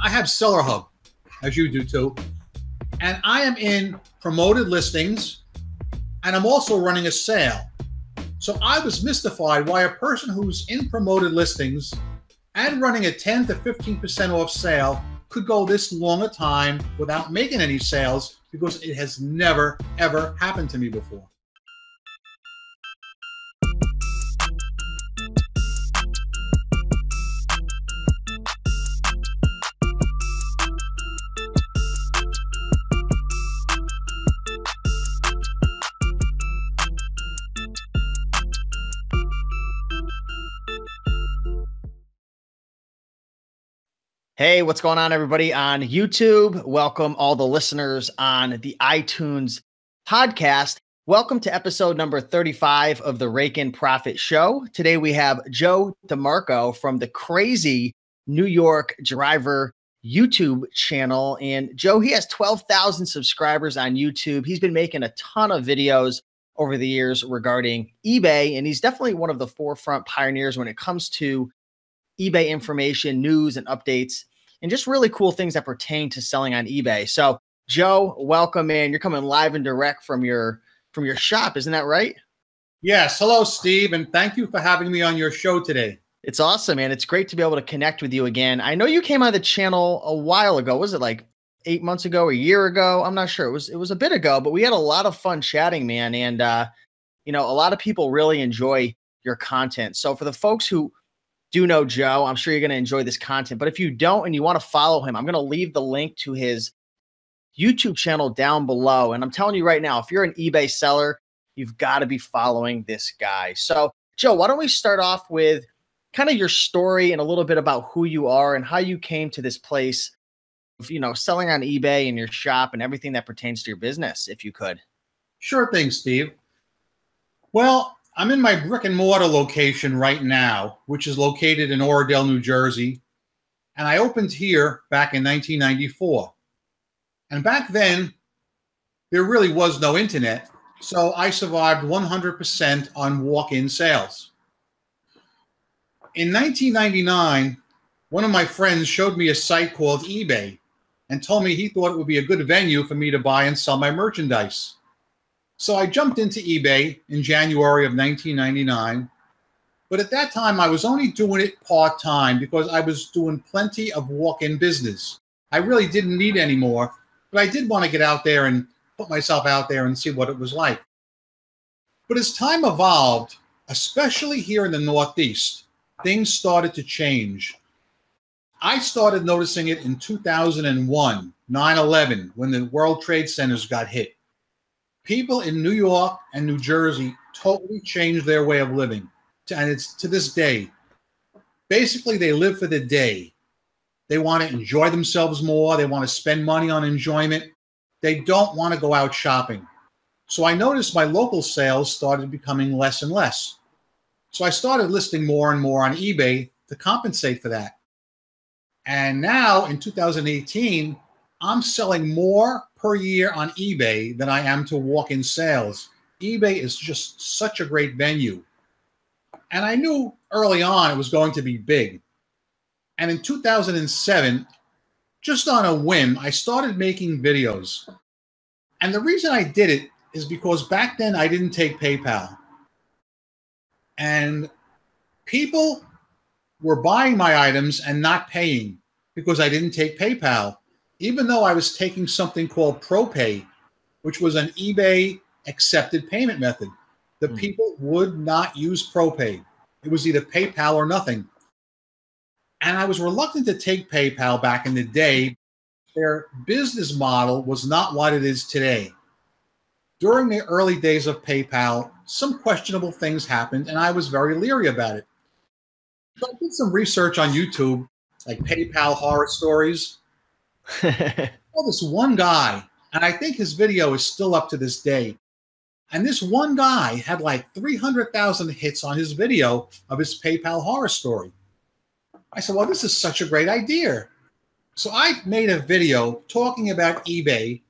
I have Seller Hub, as you do too, and I am in promoted listings, and I'm also running a sale. So I was mystified why a person who's in promoted listings and running a 10 to 15% off sale could go this long a time without making any sales, because it has never, ever happened to me before. Hey, what's going on, everybody on YouTube? Welcome all the listeners on the iTunes podcast. Welcome to episode number 35 of the Raiken Profit Show. Today we have Joe Demarco from the Crazy New York Driver YouTube channel. And Joe, he has 12,000 subscribers on YouTube. He's been making a ton of videos over the years regarding eBay, and he's definitely one of the forefront pioneers when it comes to eBay information, news, and updates, and just really cool things that pertain to selling on eBay. So, Joe, welcome in. You're coming live and direct from your shop, isn't that right? Yes. Hello, Steve, and thank you for having me on your show today. It's awesome, man. It's great to be able to connect with you again. I know you came on the channel a while ago. Was it like 8 months ago, a year ago? I'm not sure. It was a bit ago, but we had a lot of fun chatting, man. And a lot of people really enjoy your content. So for the folks who do know Joe, I'm sure you're going to enjoy this content. But if you don't and you want to follow him, I'm going to leave the link to his YouTube channel down below. And I'm telling you right now, if you're an eBay seller, you've got to be following this guy. So, Joe, why don't we start off with kind of your story and a little bit about who you are and how you came to this place of, selling on eBay and your shop and everything that pertains to your business, if you could. Sure thing, Steve. Well, I'm in my brick and mortar location right now, which is located in Oradell, New Jersey. And I opened here back in 1994. And back then, there really was no internet. So I survived 100% on walk-in sales. In 1999, one of my friends showed me a site called eBay and told me he thought it would be a good venue for me to buy and sell my merchandise. So I jumped into eBay in January of 1999, but at that time I was only doing it part-time because I was doing plenty of walk-in business. I really didn't need any more, but I did want to get out there and put myself out there and see what it was like. But as time evolved, especially here in the Northeast, things started to change. I started noticing it in 2001, 9/11, when the World Trade Centers got hit. People in New York and New Jersey totally changed their way of living. And it's to this day. Basically, they live for the day. They want to enjoy themselves more. They want to spend money on enjoyment. They don't want to go out shopping. So I noticed my local sales started becoming less and less. So I started listing more and more on eBay to compensate for that. And now in 2018, I'm selling more per year on eBay than I am to walk-in sales. eBay is just such a great venue. And I knew early on it was going to be big. And in 2007, just on a whim, I started making videos. And the reason I did it is because back then I didn't take PayPal. And people were buying my items and not paying because I didn't take PayPal, even though I was taking something called ProPay, which was an eBay accepted payment method. The people would not use ProPay. It was either PayPal or nothing. And I was reluctant to take PayPal back in the day. Their business model was not what it is today. During the early days of PayPal, some questionable things happened, and I was very leery about it. So I did some research on YouTube, like PayPal horror stories. Well, this one guy, and I think his video is still up to this day. And this one guy had like 300,000 hits on his video of his PayPal horror story. I said, well, this is such a great idea. So I made a video talking about eBay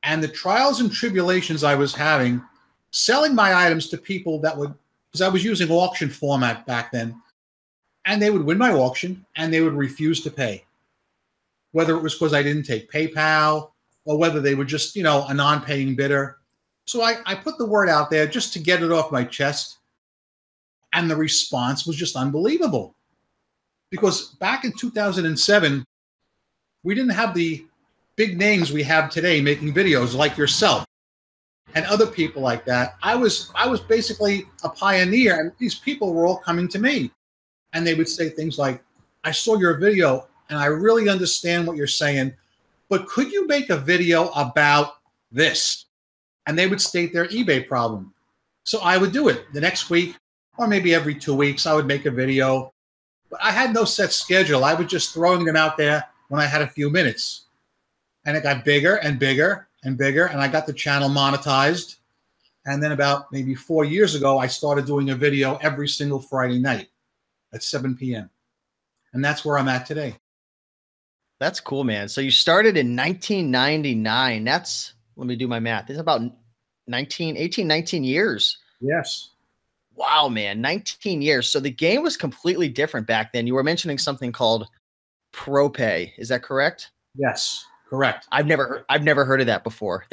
and the trials and tribulations I was having selling my items to people that would, because I was using auction format back then, and they would win my auction and they would refuse to pay. whether it was because I didn't take PayPal or whether they were just, a non-paying bidder. So I put the word out there just to get it off my chest. And the response was just unbelievable. Because back in 2007, we didn't have the big names we have today making videos like yourself and other people like that. I was basically a pioneer, and these people were all coming to me. And they would say things like, I saw your video and I really understand what you're saying, but could you make a video about this? And they would state their eBay problem. So I would do it the next week, or maybe every 2 weeks, I would make a video. But I had no set schedule. I was just throwing them out there when I had a few minutes. And it got bigger and bigger and bigger, and I got the channel monetized. And then about maybe 4 years ago, I started doing a video every single Friday night at 7 p.m. And that's where I'm at today. That's cool, man. So you started in 1999. Let me do my math. It's about 19 years. Yes. Wow, man. 19 years. So the game was completely different back then. You were mentioning something called ProPay. Is that correct? Yes, correct. I've never heard of that before.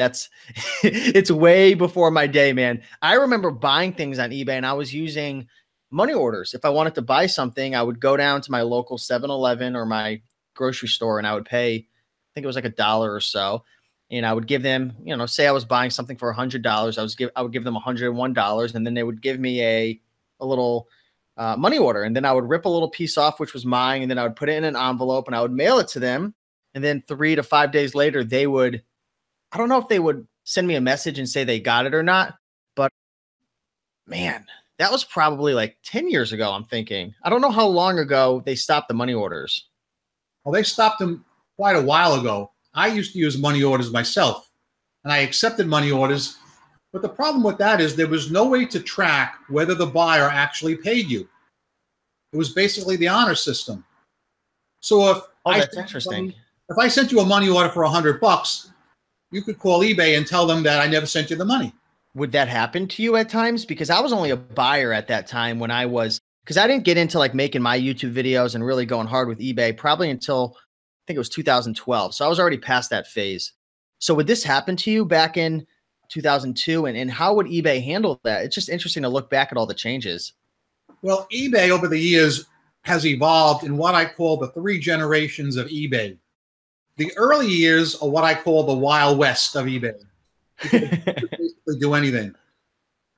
It's way before my day, man. I remember buying things on eBay, and I was using money orders. If I wanted to buy something, I would go down to my local 7-Eleven or my grocery store, and I would pay, I think it was like $1 or so. And I would give them, say I was buying something for $100. I would give them $101, and then they would give me a little money order. And then I would rip a little piece off, which was mine. And then I would put it in an envelope and I would mail it to them. And then 3 to 5 days later, I don't know if they would send me a message and say they got it or not, but man, that was probably like 10 years ago. I'm thinking, I don't know how long ago they stopped the money orders. Well, they stopped them quite a while ago. I used to use money orders myself, and I accepted money orders. But the problem with that is there was no way to track whether the buyer actually paid you. It was basically the honor system. So that's interesting. If I sent you a money order for $100, you could call eBay and tell them that I never sent you the money. Would that happen to you at times? Because I was only a buyer at that time because I didn't get into like making my YouTube videos and really going hard with eBay probably until I think it was 2012. So I was already past that phase. So would this happen to you back in 2002? And how would eBay handle that? It's just interesting to look back at all the changes. Well, eBay over the years has evolved in what I call the 3 generations of eBay. The early years are what I call the Wild West of eBay. People could basically do anything.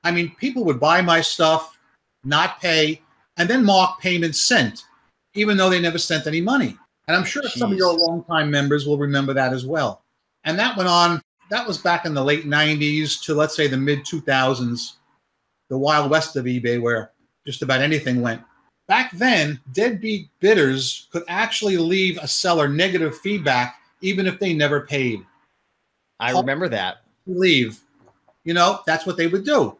I mean, people would buy my stuff, not pay, and then mark payments sent, even though they never sent any money. And I'm sure some of your longtime members will remember that as well. And that went on, that was back in the late 90s to, let's say, the mid 2000s, the Wild West of eBay, where just about anything went. Back then, deadbeat bidders could actually leave a seller negative feedback even if they never paid. I remember that. Leave. That's what they would do.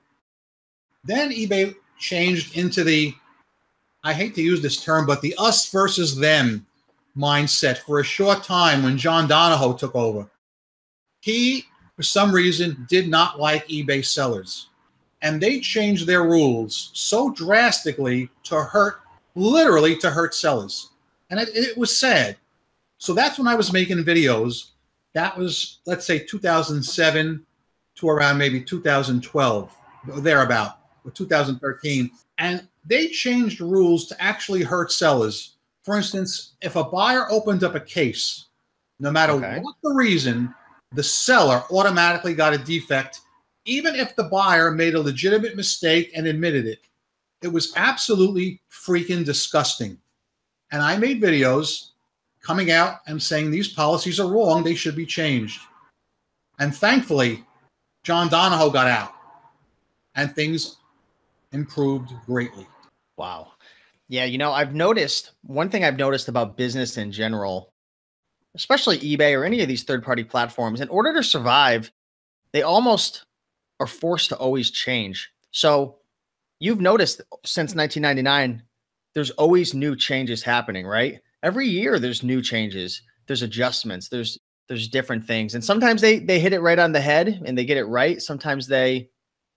Then eBay changed into the, I hate to use this term, but the us versus them mindset for a short time when John Donahoe took over. He, for some reason, did not like eBay sellers. And they changed their rules so drastically literally to hurt sellers. And it was sad. So that's when I was making videos. That was, let's say, 2007 to around maybe 2012, or thereabout, or 2013. And they changed rules to actually hurt sellers. For instance, if a buyer opened up a case, no matter what the reason, the seller automatically got a defect, even if the buyer made a legitimate mistake and admitted it. It was absolutely freaking disgusting. And I made videos coming out and saying these policies are wrong, they should be changed. And thankfully, John Donahoe got out and things improved greatly. Wow. Yeah, I've noticed one thing I've noticed about business in general, especially eBay or any of these third-party platforms, in order to survive, they almost are forced to always change. So you've noticed since 1999, there's always new changes happening, right? Every year there's new changes, there's adjustments, there's different things. And sometimes they hit it right on the head and they get it right. Sometimes they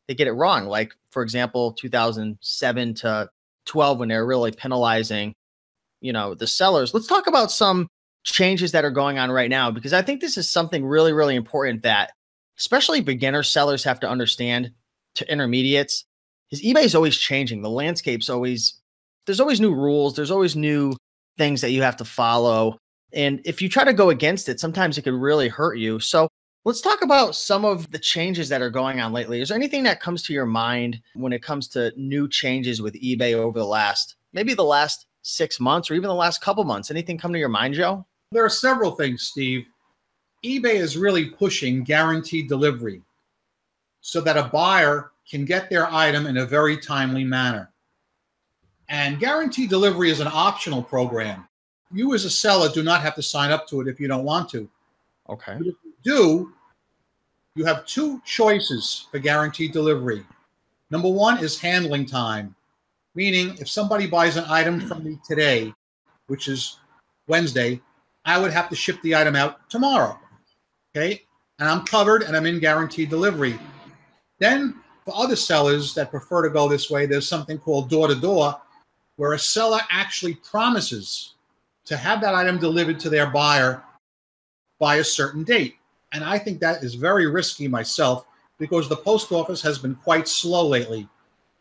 get it wrong. Like, for example, 2007 to 12, when they're really penalizing, the sellers. Let's talk about some changes that are going on right now, because I think this is something really, really important that especially beginner sellers have to understand to intermediates, is eBay is always changing. The landscape's always, there's always new rules. There's always new things that you have to follow. And if you try to go against it, sometimes it could really hurt you. So let's talk about some of the changes that are going on lately. Is there anything that comes to your mind when it comes to new changes with eBay over the last, maybe the last 6 months or even the last couple months? Anything come to your mind, Joe? There are several things, Steve. eBay is really pushing guaranteed delivery so that a buyer can get their item in a very timely manner. And guaranteed delivery is an optional program. You as a seller do not have to sign up to it if you don't want to. Okay. But if you do, you have two choices for guaranteed delivery. Number one is handling time, meaning if somebody buys an item from me today, which is Wednesday, I would have to ship the item out tomorrow. Okay? And I'm covered and I'm in guaranteed delivery. Then for other sellers that prefer to go this way, there's something called door-to-door, where a seller actually promises to have that item delivered to their buyer by a certain date. And I think that is very risky myself because the post office has been quite slow lately.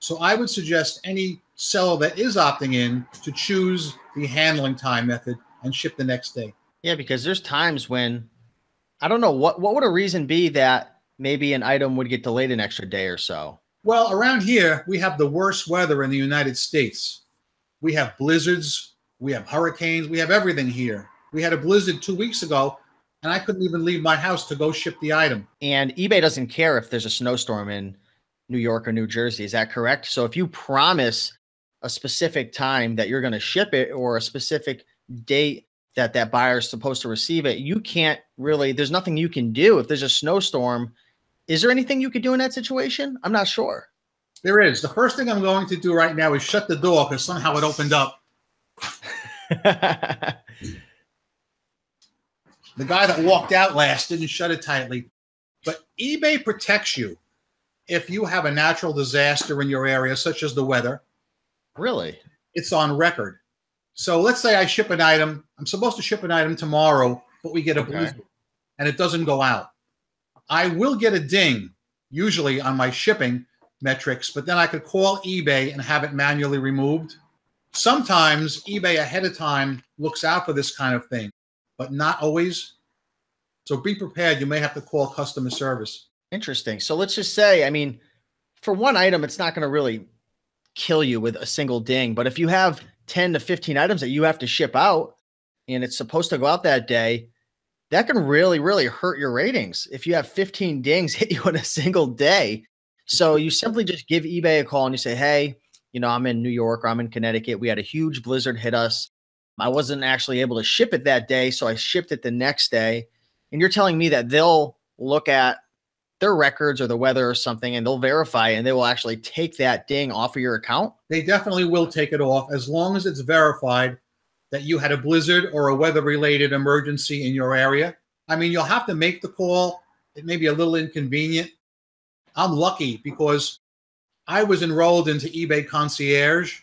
So I would suggest any seller that is opting in to choose the handling time method and ship the next day. Yeah, because there's times when, I don't know, what would a reason be that maybe an item would get delayed an extra day or so? Well, around here, we have the worst weather in the United States. We have blizzards, we have hurricanes, we have everything here. We had a blizzard 2 weeks ago, and I couldn't even leave my house to go ship the item. And eBay doesn't care if there's a snowstorm in New York or New Jersey. Is that correct? So if you promise a specific time that you're going to ship it or a specific date that that buyer is supposed to receive it, you can't really, there's nothing you can do. If there's a snowstorm, is there anything you could do in that situation? I'm not sure. There is. The first thing I'm going to do right now is shut the door because somehow it opened up. The guy that walked out last didn't shut it tightly. But eBay protects you if you have a natural disaster in your area, such as the weather. Really? It's on record. So let's say I ship an item. I'm supposed to ship an item tomorrow, but we get a blizzard and it doesn't go out. I will get a ding, usually on my shipping metrics, but then I could call eBay and have it manually removed. Sometimes eBay ahead of time looks out for this kind of thing, but not always. So be prepared. You may have to call customer service. Interesting. So let's just say, I mean, for one item, it's not going to really kill you with a single ding, but if you have 10 to 15 items that you have to ship out and it's supposed to go out that day, that can really, really hurt your ratings if you have 15 dings hit you in a single day. So you simply just give eBay a call and you say, hey, you know, I'm in New York or I'm in Connecticut. We had a huge blizzard hit us. I wasn't actually able to ship it that day, so I shipped it the next day. And you're telling me that they'll look at their records or the weather or something and they'll verify and they will actually take that ding off of your account? They definitely will take it off as long as it's verified that you had a blizzard or a weather-related emergency in your area. I mean, you'll have to make the call. It may be a little inconvenient. I'm lucky because I was enrolled into eBay Concierge.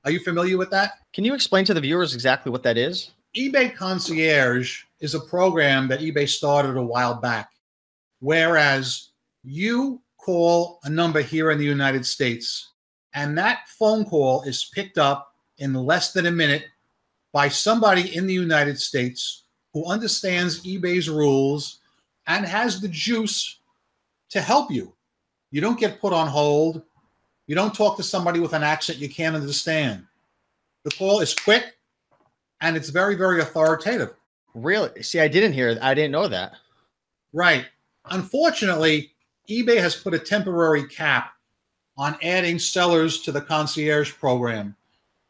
Are you familiar with that? Can you explain to the viewers exactly what that is? eBay Concierge is a program that eBay started a while back, whereas you call a number here in the United States, and that phone call is picked up in less than a minute by somebody in the United States who understands eBay's rules and has the juice to help you. You don't get put on hold. You don't talk to somebody with an accent you can't understand. The call is quick and it's very, very authoritative. Really? See, I didn't know that. Right. Unfortunately, eBay has put a temporary cap on adding sellers to the concierge program.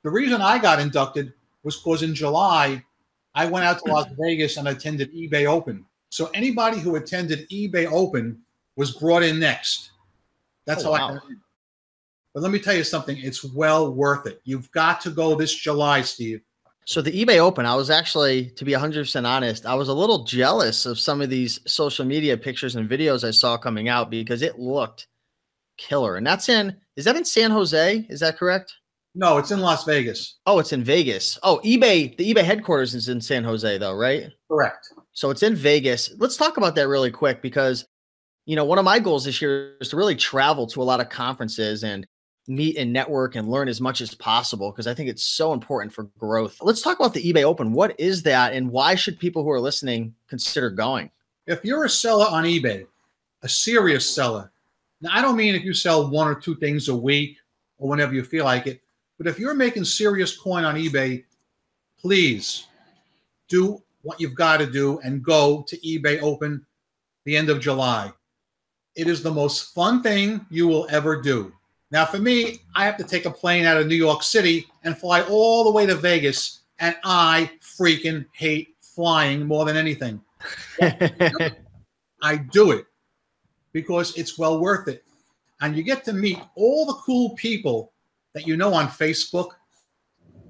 The reason I got inducted was because in July, I went out to Las Vegas and attended eBay Open. So anybody who attended eBay Open was brought in next. That's how I got in. But let me tell you something. It's well worth it. You've got to go this July, Steve. So the eBay Open, I was actually, to be 100% honest, I was a little jealous of some of these social media pictures and videos I saw coming out because it looked killer. And is that in San Jose? Is that correct? No, it's in Las Vegas. Oh, it's in Vegas. Oh, eBay, the eBay headquarters is in San Jose though, right? Correct. So it's in Vegas. Let's talk about that really quick because, one of my goals this year is to really travel to a lot of conferences and meet and network and learn as much as possible because I think it's so important for growth. Let's talk about the eBay Open. What is that and why should people who are listening consider going? If you're a seller on eBay, a serious seller, now I don't mean if you sell one or two things a week or whenever you feel like it, but if you're making serious coin on eBay, please do what you've got to do and go to eBay Open the end of July. It is the most fun thing you will ever do. Now, for me, I have to take a plane out of New York City and fly all the way to Vegas, and I freaking hate flying more than anything. I do it because it's well worth it. And you get to meet all the cool people that you know on Facebook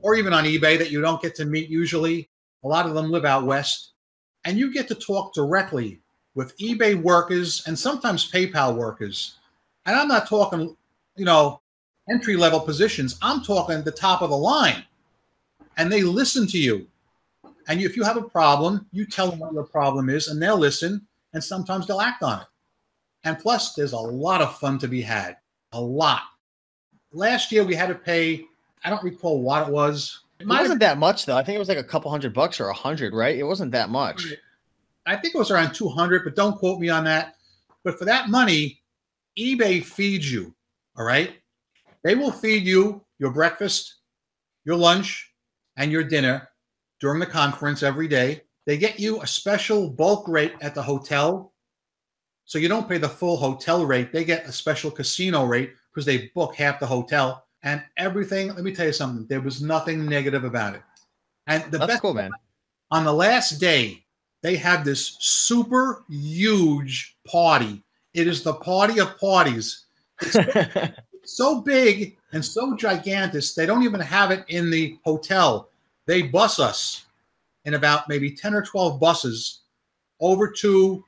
or even on eBay that you don't get to meet usually. A lot of them live out west. And you get to talk directly with eBay workers and sometimes PayPal workers. And I'm not talking, entry-level positions. I'm talking the top of the line. And they listen to you. And if you have a problem, you tell them what your problem is, and they'll listen, and sometimes they'll act on it. And plus, there's a lot of fun to be had. A lot. Last year, we had to pay, I don't recall what it was. It wasn't that much, though. I think it was like a couple $100 or $100, right? It wasn't that much. I think it was around 200, but don't quote me on that. But for that money, eBay feeds you, all right? They will feed you your breakfast, your lunch, and your dinner during the conference every day. They get you a special bulk rate at the hotel. So you don't pay the full hotel rate. They get a special casino rate because they book half the hotel. And everything, let me tell you something, there was nothing negative about it. And That's cool, man. On the last day, they have this super huge party. It is the party of parties. It's so big and so gigantic, they don't even have it in the hotel. They bus us in about maybe 10 or 12 buses over to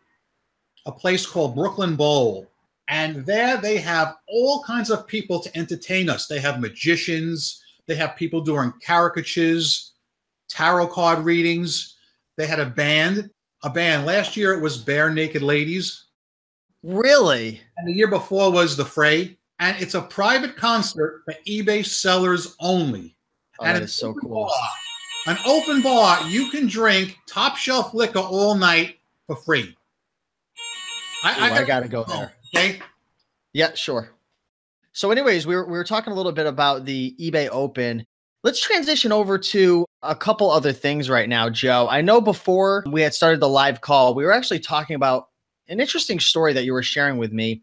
a place called Brooklyn Bowl. And there they have all kinds of people to entertain us. They have magicians. They have people doing caricatures, tarot card readings. They had a band. Last year it was Bare Naked Ladies. Really? And the year before was The Fray. And it's a private concert for eBay sellers only. Oh, and that is so cool. An open bar. You can drink top shelf liquor all night for free. I got to go there. Okay. Yeah, sure. So anyways, we were talking a little bit about the eBay Open. Let's transition over to a couple other things right now, Joe. I know before we had started the live call, we were actually talking about an interesting story that you were sharing with me.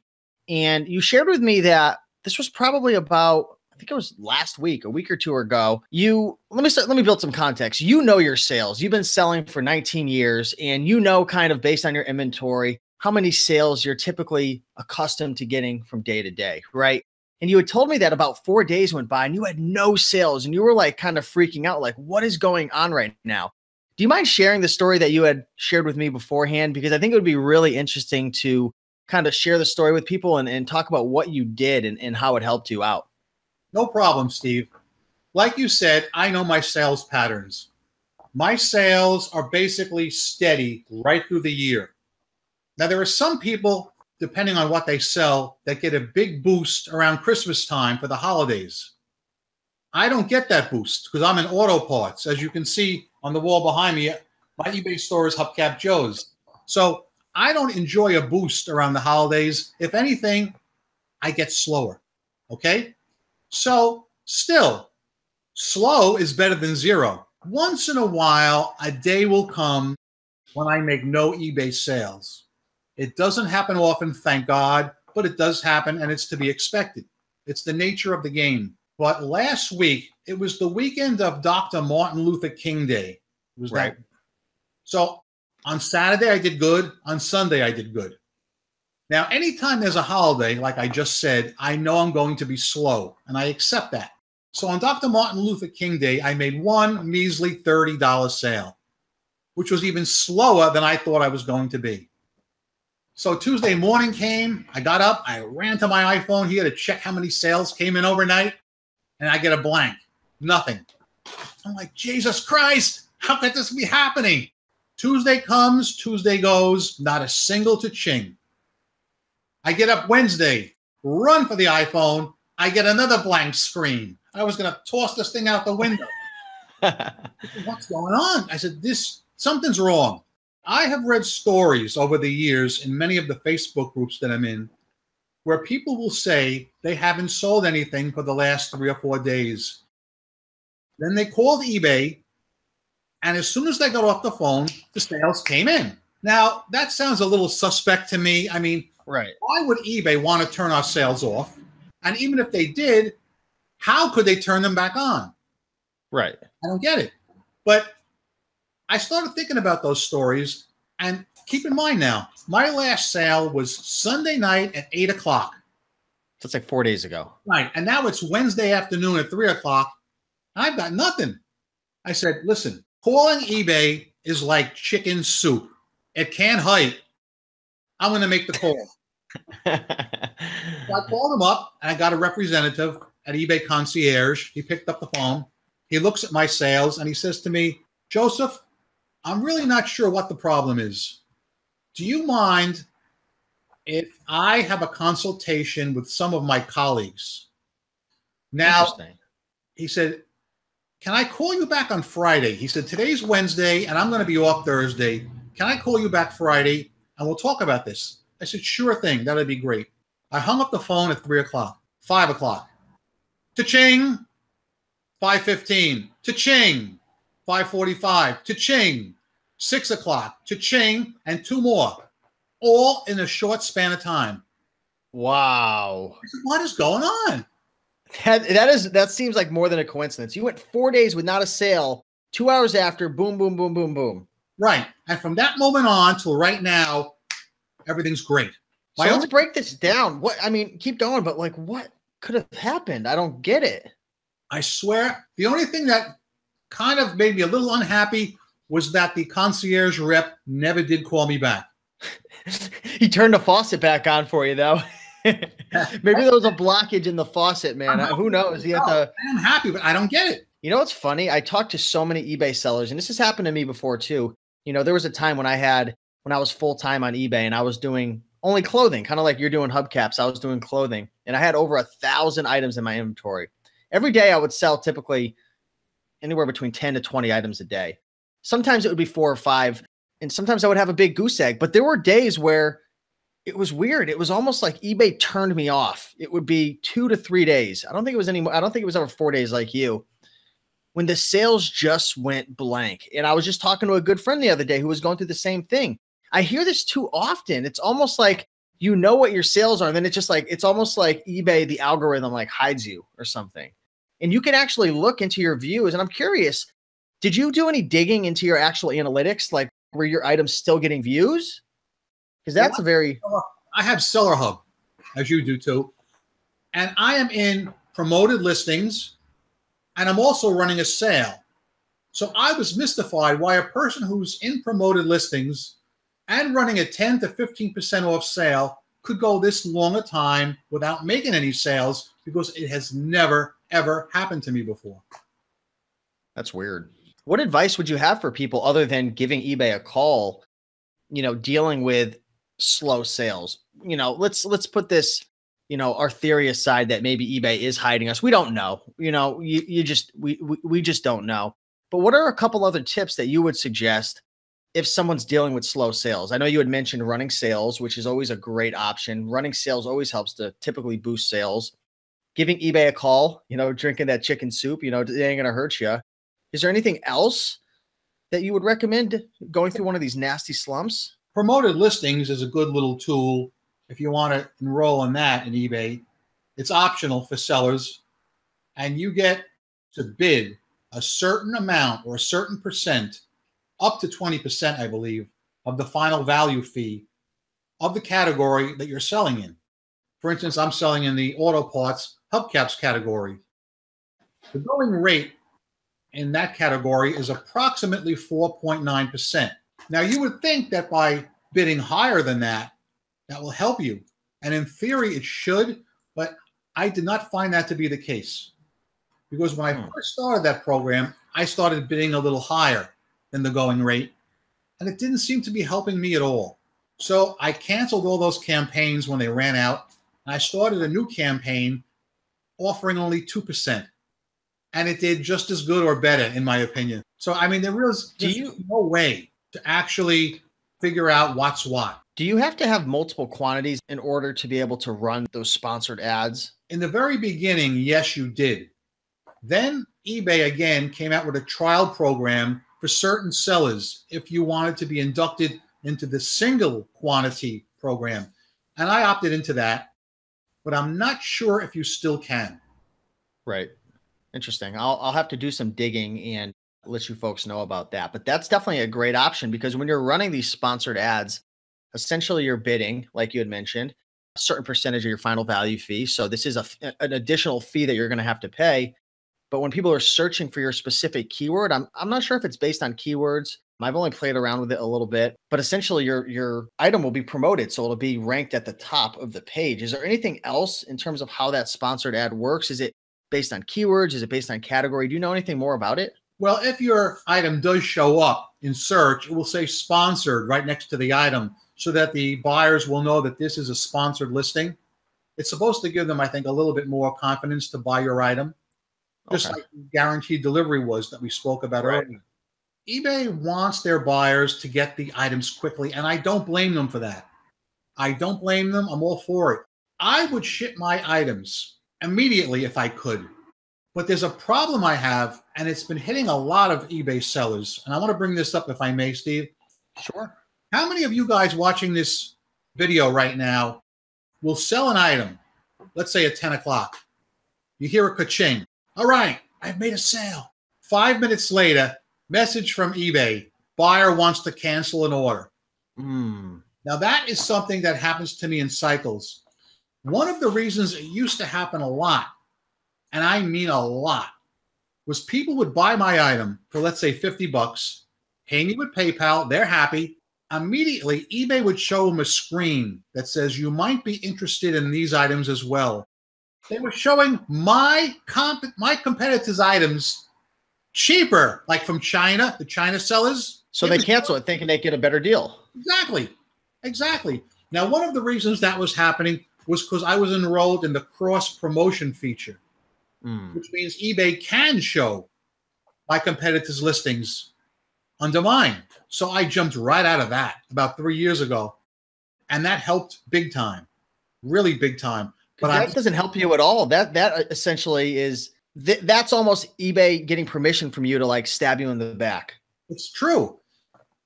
And you shared with me that this was probably about, I think it was last week, a week or two ago. Let me build some context. You know your sales. You've been selling for 19 years, and you know kind of based on your inventory how many sales you're typically accustomed to getting from day to day, right? And you had told me that about 4 days went by and you had no sales and you were like kind of freaking out, like, what is going on right now? Do you mind sharing the story that you had shared with me beforehand? Because I think it would be really interesting to kind of share the story with people and talk about what you did and how it helped you out. No problem, Steve. Like you said, I know my sales patterns. My sales are basically steady right through the year. Now, there are some people, depending on what they sell, that get a big boost around Christmas time for the holidays. I don't get that boost because I'm in auto parts. As you can see on the wall behind me, my eBay store is Hubcap Joe's. So I don't enjoy a boost around the holidays. If anything, I get slower. Okay? So still, slow is better than zero. Once in a while, a day will come when I make no eBay sales. It doesn't happen often, thank God, but it does happen, and it's to be expected. It's the nature of the game. But last week, it was the weekend of Dr. Martin Luther King Day. It was right. So on Saturday, I did good. On Sunday, I did good. Now, anytime there's a holiday, like I just said, I know I'm going to be slow, and I accept that. So on Dr. Martin Luther King Day, I made one measly $30 sale, which was even slower than I thought I was going to be. So Tuesday morning came, I got up, I ran to my iPhone here to check how many sales came in overnight, and I get a blank. Nothing. I'm like, Jesus Christ, how could this be happening? Tuesday comes, Tuesday goes, not a single cha-ching. I get up Wednesday, run for the iPhone. I get another blank screen. I was going to toss this thing out the window. What's going on? I said, something's wrong. I have read stories over the years in many of the Facebook groups that I'm in where people will say they haven't sold anything for the last 3 or 4 days. Then they called eBay, and as soon as they got off the phone, the sales came in. Now, that sounds a little suspect to me. I mean, right. Why would eBay want to turn our sales off? And even if they did, how could they turn them back on? Right. I don't get it. But I started thinking about those stories, and keep in mind now, my last sale was Sunday night at 8 o'clock. That's like 4 days ago. Right. And now it's Wednesday afternoon at 3 o'clock. I've got nothing. I said, listen, calling eBay is like chicken soup. It can't hide. I'm going to make the call. So I called him up, and I got a representative at eBay Concierge. He picked up the phone. He looks at my sales, and he says to me, Joseph, I'm really not sure what the problem is. Do you mind if I have a consultation with some of my colleagues? Now, he said, can I call you back on Friday? He said, today's Wednesday, and I'm going to be off Thursday. Can I call you back Friday, and we'll talk about this? I said, sure thing. That'd be great. I hung up the phone at 3 o'clock, 5 o'clock. Cha-ching, 5:15. Cha-ching, 5:45. Cha-ching, 6 o'clock. Cha-ching, and 2 more, all in a short span of time. Wow. I said, what is going on? That seems like more than a coincidence. You went 4 days with not a sale. 2 hours after, boom, boom, boom, boom, boom. Right. And from that moment on till right now, everything's great. So let's break this down. What, I mean, keep going, but like, what could have happened? I don't get it. I swear, the only thing that kind of made me a little unhappy was that the concierge rep never did call me back. He turned the faucet back on for you, though. Maybe there was a blockage in the faucet, man. Who knows? I'm happy, but I don't get it. You know what's funny? I talked to so many eBay sellers, and this has happened to me before too. You know, there was a time when I was full-time on eBay and I was doing only clothing, kind of like you're doing hubcaps. I was doing clothing, and I had over 1,000 items in my inventory. Every day I would sell typically anywhere between 10 to 20 items a day. Sometimes it would be 4 or 5, and sometimes I would have a big goose egg, but there were days where it was weird. It was almost like eBay turned me off. It would be 2 to 3 days. I don't think it was ever 4 days like you, when the sales just went blank. And I was just talking to a good friend the other day who was going through the same thing. I hear this too often. It's almost like you know what your sales are, and then it's almost like eBay, the algorithm like hides you or something. And you can actually look into your views. And I'm curious, did you do any digging into your actual analytics? Like, were your items still getting views? Because that's I have Seller Hub, as you do too. And I am in promoted listings, and I'm also running a sale. So I was mystified why a person who's in promoted listings and running a 10 to 15% off sale could go this long a time without making any sales, because it has never, ever happened to me before. That's weird. What advice would you have for people other than giving eBay a call, you know, dealing with slow sales? You know, let's put this, you know, our theory aside that maybe eBay is hiding us. We don't know. You know, we just don't know. But what are a couple other tips that you would suggest if someone's dealing with slow sales? I know you had mentioned running sales, which is always a great option. Running sales always helps to typically boost sales. Giving eBay a call, you know, drinking that chicken soup, you know, it ain't going to hurt you. Is there anything else that you would recommend going through one of these nasty slumps? Promoted listings is a good little tool if you want to enroll in that in eBay. It's optional for sellers, and you get to bid a certain amount or a certain percent, up to 20%, I believe, of the final value fee of the category that you're selling in. For instance, I'm selling in the auto parts hubcaps category. The going rate in that category is approximately 4.9%. Now, you would think that by bidding higher than that, that will help you. And in theory, it should, but I did not find that to be the case. because when I first started that program, I started bidding a little higher than the going rate, and it didn't seem to be helping me at all. So I canceled all those campaigns when they ran out, and I started a new campaign offering only 2%. And it did just as good or better, in my opinion. So, I mean, there is no way to actually figure out what's what. Do you have to have multiple quantities in order to be able to run those sponsored ads? In the very beginning, yes, you did. Then eBay again came out with a trial program for certain sellers if you wanted to be inducted into the single quantity program. And I opted into that, but I'm not sure if you still can. Right. Interesting. I'll have to do some digging and let you folks know about that. But that's definitely a great option, because when you're running these sponsored ads, essentially you're bidding, like you had mentioned, a certain percentage of your final value fee. So this is an additional fee that you're going to have to pay. But when people are searching for your specific keyword, I'm not sure if it's based on keywords. I've only played around with it a little bit, but essentially your item will be promoted. So it'll be ranked at the top of the page. Is there anything else in terms of how that sponsored ad works? Is it based on keywords? Is it based on category? Do you know anything more about it? Well, if your item does show up in search, it will say sponsored right next to the item so that the buyers will know that this is a sponsored listing. It's supposed to give them, I think, a little bit more confidence to buy your item, just like guaranteed delivery was that we spoke about earlier. eBay wants their buyers to get the items quickly, and I don't blame them for that. I don't blame them. I'm all for it. I would ship my items immediately if I could. But there's a problem I have, and it's been hitting a lot of eBay sellers. And I want to bring this up if I may, Steve. Sure. How many of you guys watching this video right now will sell an item, let's say at 10 o'clock? You hear a ka-ching. All right, I've made a sale. 5 minutes later, message from eBay. Buyer wants to cancel an order. Now, that is something that happens to me in cycles. One of the reasons it used to happen a lot, and I mean a lot, was people would buy my item for, let's say, $50, pay me with PayPal, they're happy. Immediately, eBay would show them a screen that says, you might be interested in these items as well. They were showing my competitors' items cheaper, like from China, the China sellers. So they cancel it thinking they get a better deal. Exactly. Now, one of the reasons that was happening was because I was enrolled in the cross-promotion feature, which means eBay can show my competitors' listings under mine. So I jumped right out of that about 3 years ago, and that helped big time, really big time. But that doesn't help you at all. That essentially is that's almost eBay getting permission from you to like stab you in the back. It's true.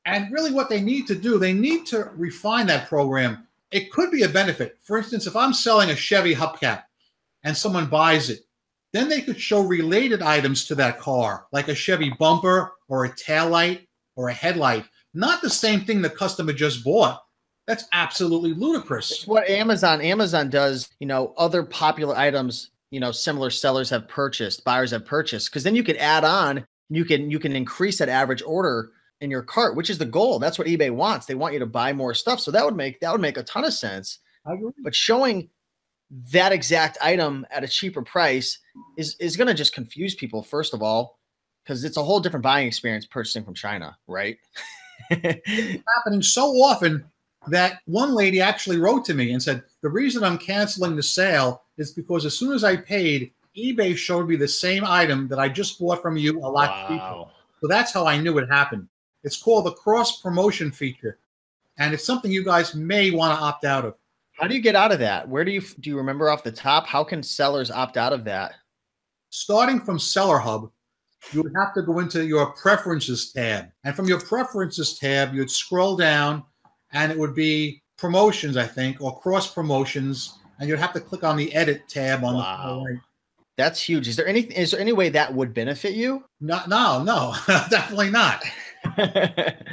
And really what they need to do, they need to refine that program. It could be a benefit. For instance, if I'm selling a Chevy hubcap and someone buys it, then they could show related items to that car, like a Chevy bumper or a taillight or a headlight, not the same thing the customer just bought. That's absolutely ludicrous. It's what Amazon does, other popular items, similar sellers have purchased, buyers have purchased, because then you can add on, you can increase that average order in your cart, which is the goal. That's what eBay wants. They want you to buy more stuff. So that would make a ton of sense. I agree. But showing that exact item at a cheaper price is going to just confuse people, first of all, because it's a whole different buying experience purchasing from China, right? It's happening so often that one lady actually wrote to me and said, the reason I'm canceling the sale is because as soon as I paid, eBay showed me the same item that I just bought from you a lot cheaper. So that's how I knew it happened. It's called the cross-promotion feature, and it's something you guys may want to opt out of. How do you get out of that? Where do you remember off the top? How can sellers opt out of that? Starting from Seller Hub, you would have to go into your Preferences tab. And from your Preferences tab, you'd scroll down, and it would be Promotions, I think, or Cross Promotions, and you'd have to click on the Edit tab on the right. That's huge. Is there any way that would benefit you? No, definitely not.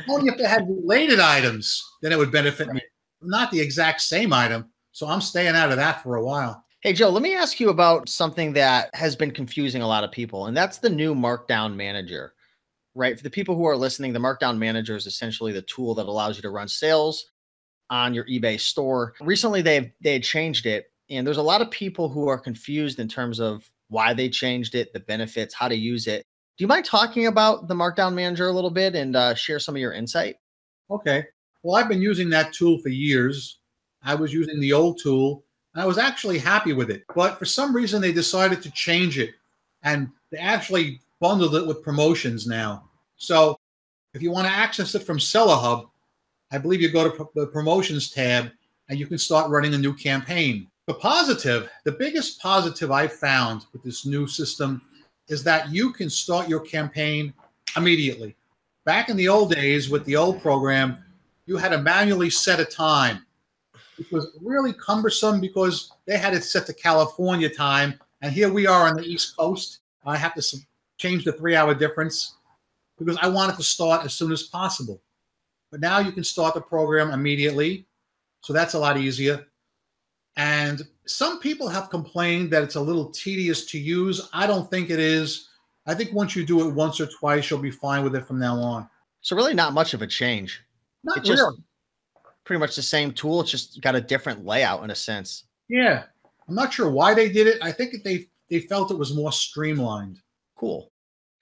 Only if they had related items, then it would benefit me. Not the exact same item. So I'm staying out of that for a while. Hey, Joe, let me ask you about something that has been confusing a lot of people, and that's the new Markdown Manager, right? For the people who are listening, the Markdown Manager is essentially the tool that allows you to run sales on your eBay store. Recently, they had changed it, and there's a lot of people who are confused in terms of why they changed it, the benefits, how to use it. Do you mind talking about the Markdown Manager a little bit and share some of your insight? Okay. Well, I've been using that tool for years. I was using the old tool, and I was actually happy with it. But for some reason, they decided to change it, and they actually bundled it with promotions now. So if you want to access it from Seller Hub, I believe you go to the promotions tab, and you can start running a new campaign. The biggest positive I found with this new system is that you can start your campaign immediately. Back in the old days with the old program, you had to manually set a time, which was really cumbersome because they had it set to California time. And here we are on the East Coast. I have to change the 3-hour difference because I wanted to start as soon as possible. But now you can start the program immediately. So that's a lot easier. And some people have complained that it's a little tedious to use. I don't think it is. I think once you do it once or twice, you'll be fine with it from now on. So really not much of a change. Not It's just really. pretty much the same tool. It's just got a different layout in a sense. Yeah. I'm not sure why they did it. I think they felt it was more streamlined. Cool.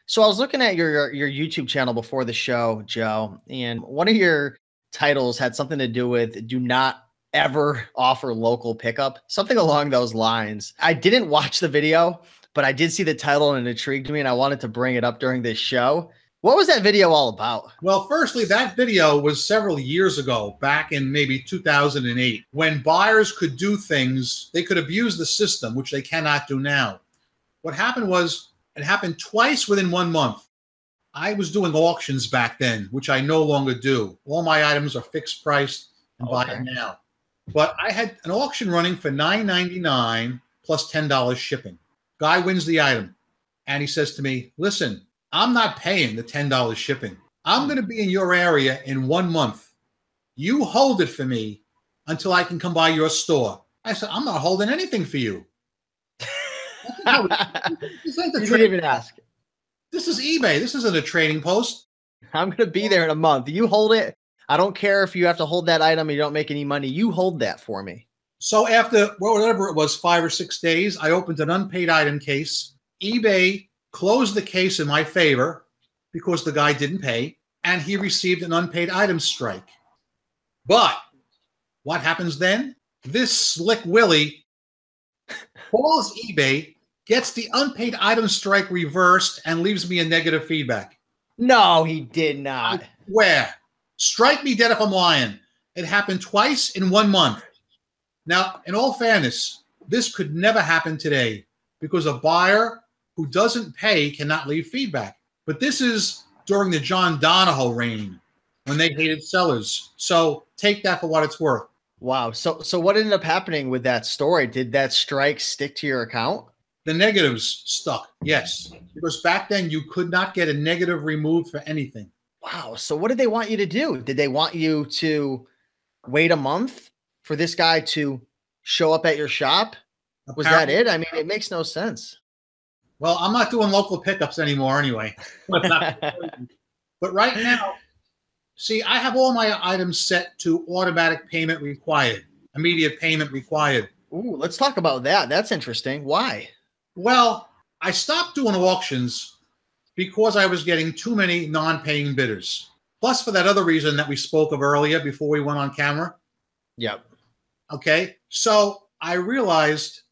So I was looking at your YouTube channel before the show, Joe, and one of your titles had something to do with do not ever offer local pickup, something along those lines. I didn't watch the video, but I did see the title and it intrigued me, and I wanted to bring it up during this show. What was that video all about? Well, firstly, that video was several years ago, back in maybe 2008, when buyers could do things, they could abuse the system, which they cannot do now. What happened was, it happened twice within 1 month. I was doing auctions back then, which I no longer do. All my items are fixed price and buy it now. But I had an auction running for $9.99 plus $10 shipping. Guy wins the item. And he says to me, listen, I'm not paying the $10 shipping. I'm going to be in your area in 1 month. You hold it for me until I can come by your store. I said, I'm not holding anything for you. This ain't the You didn't even ask. This is eBay. This isn't a trading post. I'm going to be there in a month. You hold it. I don't care if you have to hold that item and you don't make any money. You hold that for me. So after, well, whatever it was, 5 or 6 days, I opened an unpaid item case. eBay closed the case in my favor because the guy didn't pay, and he received an unpaid item strike. But what happens then? This slick Willie calls eBay, gets the unpaid item strike reversed, and leaves me a negative feedback. No, he did not. Where? Strike me dead if I'm lying. It happened twice in 1 month. Now, in all fairness, this could never happen today because a buyer who doesn't pay cannot leave feedback. But this is during the John Donahoe reign when they hated sellers. So take that for what it's worth. Wow. So what ended up happening with that story? Did that strike stick to your account? The negatives stuck, yes. Because back then you could not get a negative removed for anything. Wow. So what did they want you to do? Did they want you to wait a month for this guy to show up at your shop? Was that it? I mean, it makes no sense. Well, I'm not doing local pickups anymore anyway. But right now, see, I have all my items set to automatic payment required, immediate payment required. Ooh, let's talk about that. That's interesting. Why? Well, I stopped doing auctions because I was getting too many non-paying bidders. Plus for that other reason that we spoke of earlier before we went on camera. Yep. Okay. So I realized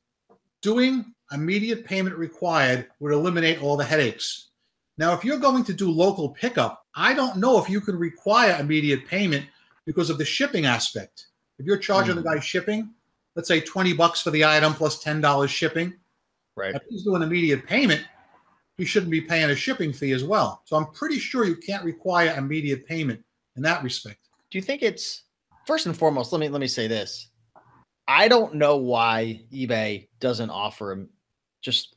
doing immediate payment required would eliminate all the headaches. Now, if you're going to do local pickup, I don't know if you can require immediate payment because of the shipping aspect. If you're charging the guy shipping, let's say $20 for the item plus $10 shipping. Right. If he's doing immediate payment, he shouldn't be paying a shipping fee as well. So I'm pretty sure you can't require immediate payment in that respect. Do you think it's, first and foremost, let me say this. I don't know why eBay doesn't offer just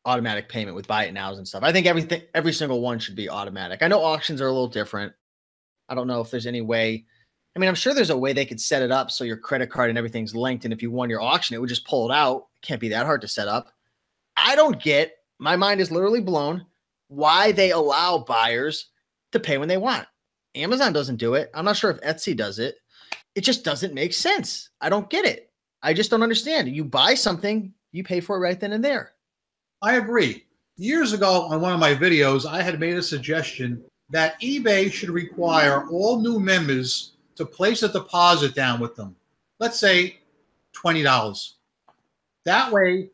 automatic payment with buy it nows and stuff. I think every single one should be automatic. I know auctions are a little different. I don't know if there's any way. I mean, I'm sure there's a way they could set it up so your credit card and everything's linked. And if you won your auction, it would just pull it out. It can't be that hard to set up. I don't get, my mind is literally blown, why they allow buyers to pay when they want. Amazon doesn't do it. I'm not sure if Etsy does it. It just doesn't make sense. I don't get it. I just don't understand. You buy something, you pay for it right then and there. I agree. Years ago on one of my videos, I had made a suggestion that eBay should require all new members to place a deposit down with them. Let's say $20. That way,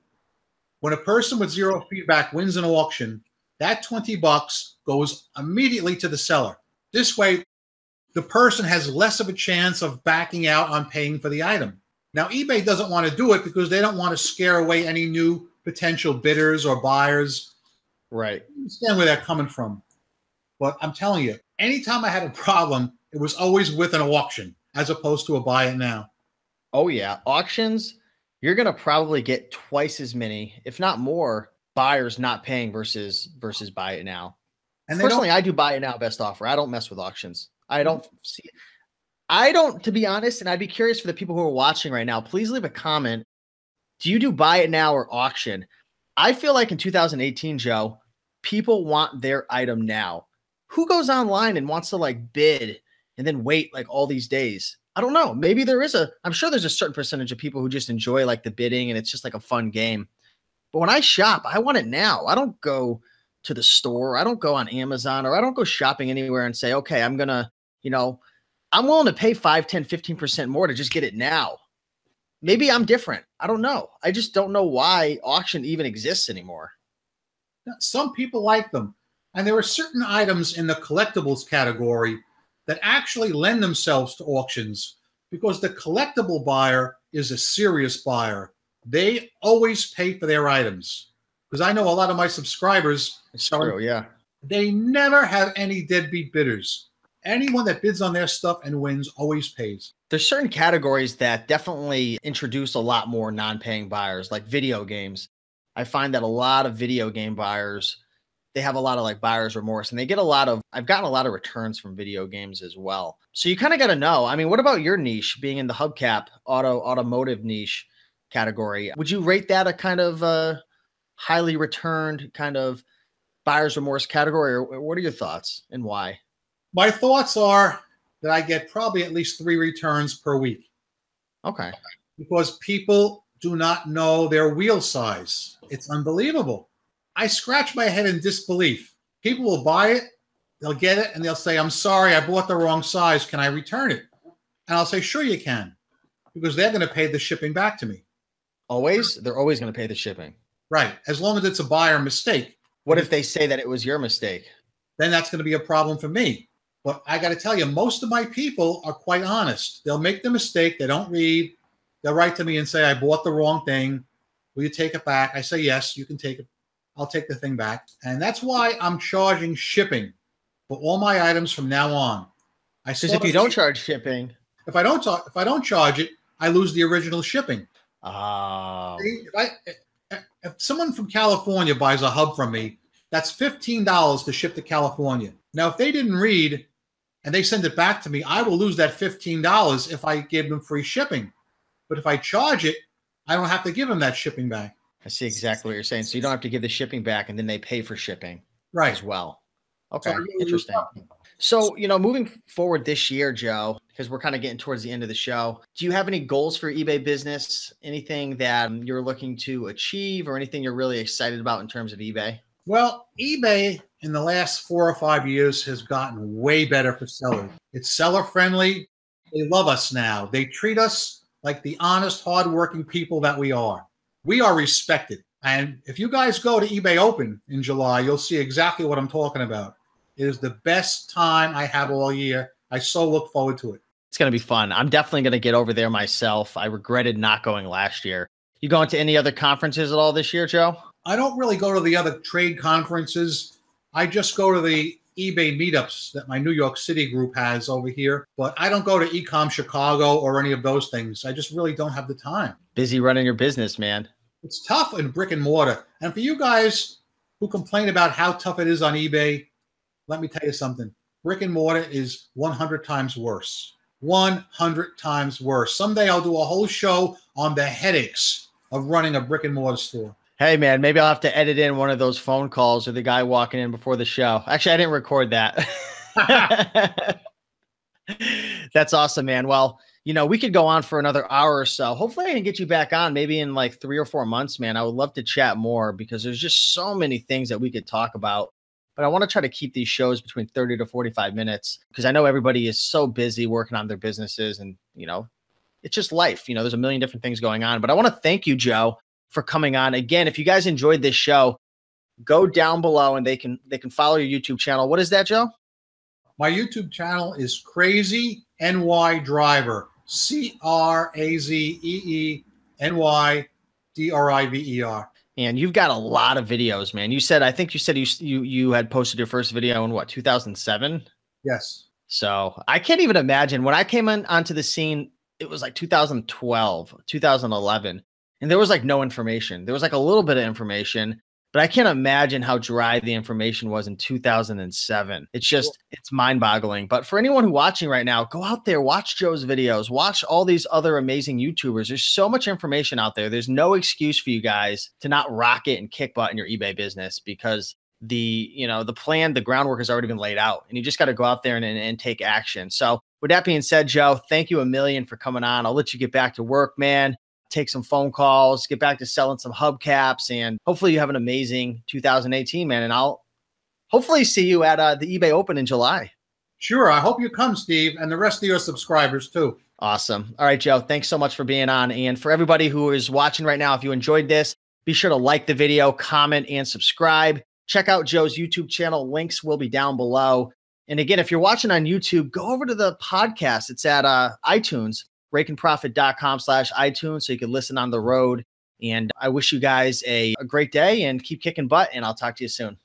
when a person with zero feedback wins an auction, that $20 goes immediately to the seller. This way, the person has less of a chance of backing out on paying for the item. Now, eBay doesn't want to do it because they don't want to scare away any new potential bidders or buyers. Right. I understand where they're coming from. But I'm telling you, anytime I had a problem, it was always with an auction as opposed to a buy it now. Oh, yeah. Auctions, you're going to probably get twice as many, if not more, buyers not paying versus buy it now. And personally, I do buy it now best offer. I don't mess with auctions. I don't see it. To be honest, and I'd be curious for the people who are watching right now, please leave a comment. Do you do buy it now or auction? I feel like in 2018, Joe, people want their item now. Who goes online and wants to like bid and then wait like all these days? I don't know. Maybe I'm sure there's a certain percentage of people who just enjoy like the bidding and it's just like a fun game. But when I shop, I want it now. I don't go to the store. I don't go on Amazon, or I don't go shopping anywhere and say, okay, I'm going to, I'm willing to pay 5, 10, 15% more to just get it now. Maybe I'm different. I don't know. I just don't know why auction even exists anymore. Some people like them. And there are certain items in the collectibles category that actually lend themselves to auctions because the collectible buyer is a serious buyer. They always pay for their items. Because I know a lot of my subscribers, they never have any deadbeat bidders. Anyone that bids on their stuff and wins always pays. There's certain categories that definitely introduce a lot more non-paying buyers, like video games. I find that a lot of video game buyers, they have a lot of like buyer's remorse, and I've gotten a lot of returns from video games as well. So you kind of got to know. I mean, what about your niche, being in the hubcap automotive niche category? Would you rate that a kind of highly returned kind of buyer's remorse category, or what are your thoughts and why? My thoughts are that I get probably at least 3 returns per week. Okay. Because people do not know their wheel size. It's unbelievable. I scratch my head in disbelief. People will buy it, they'll get it, and they'll say, I'm sorry, I bought the wrong size. Can I return it? And I'll say, sure you can, because they're going to pay the shipping back to me. Always? They're always going to pay the shipping. Right. As long as it's a buyer mistake. What if they say that it was your mistake? Then that's going to be a problem for me. But I got to tell you, most of my people are quite honest. They'll make the mistake. They don't read. They'll write to me and say, I bought the wrong thing. Will you take it back? I say, yes, you can take it. I'll take the thing back. And that's why I'm charging shipping for all my items from now on. Because if you don't charge shipping. If I don't charge it, I lose the original shipping. Oh. If someone from California buys a hub from me, that's $15 to ship to California. Now, if they didn't read and they send it back to me, I will lose that $15 if I give them free shipping. But if I charge it, I don't have to give them that shipping back. I see exactly what you're saying. So you don't have to give the shipping back, and then they pay for shipping as well. Okay, so interesting. So, moving forward this year, Joe, because we're kind of getting towards the end of the show, do you have any goals for eBay business? Anything that you're looking to achieve, or anything you're really excited about in terms of eBay? Well, eBay in the last 4 or 5 years has gotten way better for sellers. It's seller friendly. They love us now. They treat us like the honest, hardworking people that we are. We are respected. And if you guys go to eBay Open in July, you'll see exactly what I'm talking about. It is the best time I have all year. I so look forward to it. It's going to be fun. I'm definitely going to get over there myself. I regretted not going last year. You going to any other conferences at all this year, Joe? I don't really go to the other trade conferences. I just go to the eBay meetups that my New York City group has over here. But I don't go to Ecom Chicago or any of those things. I just really don't have the time. Busy running your business, man. It's tough in brick and mortar. And for you guys who complain about how tough it is on eBay, let me tell you something. Brick and mortar is 100 times worse. 100 times worse. Someday I'll do a whole show on the headaches of running a brick and mortar store. Hey, man, maybe I'll have to edit in one of those phone calls or the guy walking in before the show. Actually, I didn't record that. That's awesome, man. Well, you know, we could go on for another hour or so. Hopefully I can get you back on maybe in like 3 or 4 months, man. I would love to chat more because there's just so many things that we could talk about. But I want to try to keep these shows between 30 to 45 minutes because I know everybody is so busy working on their businesses and, you know, it's just life. You know, there's a million different things going on. But I want to thank you, Joe, for coming on. Again, if you guys enjoyed this show, go down below and they can follow your YouTube channel. What is that, Joe? My YouTube channel is Crazy NY Driver. CrazeeNYDriver. And you've got a lot of videos, man. I think you said you had posted your first video in what, 2007? Yes. So I can't even imagine when I came onto the scene, it was like 2012, 2011, and there was like no information. There was like a little bit of information, but I can't imagine how dry the information was in 2007. It's mind boggling. But for anyone who's watching right now, go out there, watch Joe's videos, watch all these other amazing YouTubers. There's so much information out there. There's no excuse for you guys to not rock it and kick butt in your eBay business because the plan, the groundwork has already been laid out and you just got to go out there and take action. So with that being said, Joe, thank you a million for coming on. I'll let you get back to work, man. Take some phone calls, get back to selling some hubcaps, and hopefully you have an amazing 2018, man. And I'll hopefully see you at the eBay Open in July. Sure. I hope you come, Steve, and the rest of your subscribers too. Awesome. All right, Joe, thanks so much for being on. And for everybody who is watching right now, if you enjoyed this, be sure to like the video, comment, and subscribe. Check out Joe's YouTube channel. Links will be down below. And again, if you're watching on YouTube, go over to the podcast. It's at iTunes. RaikenProfit.com/iTunes so you can listen on the road. And I wish you guys a great day and keep kicking butt, and I'll talk to you soon.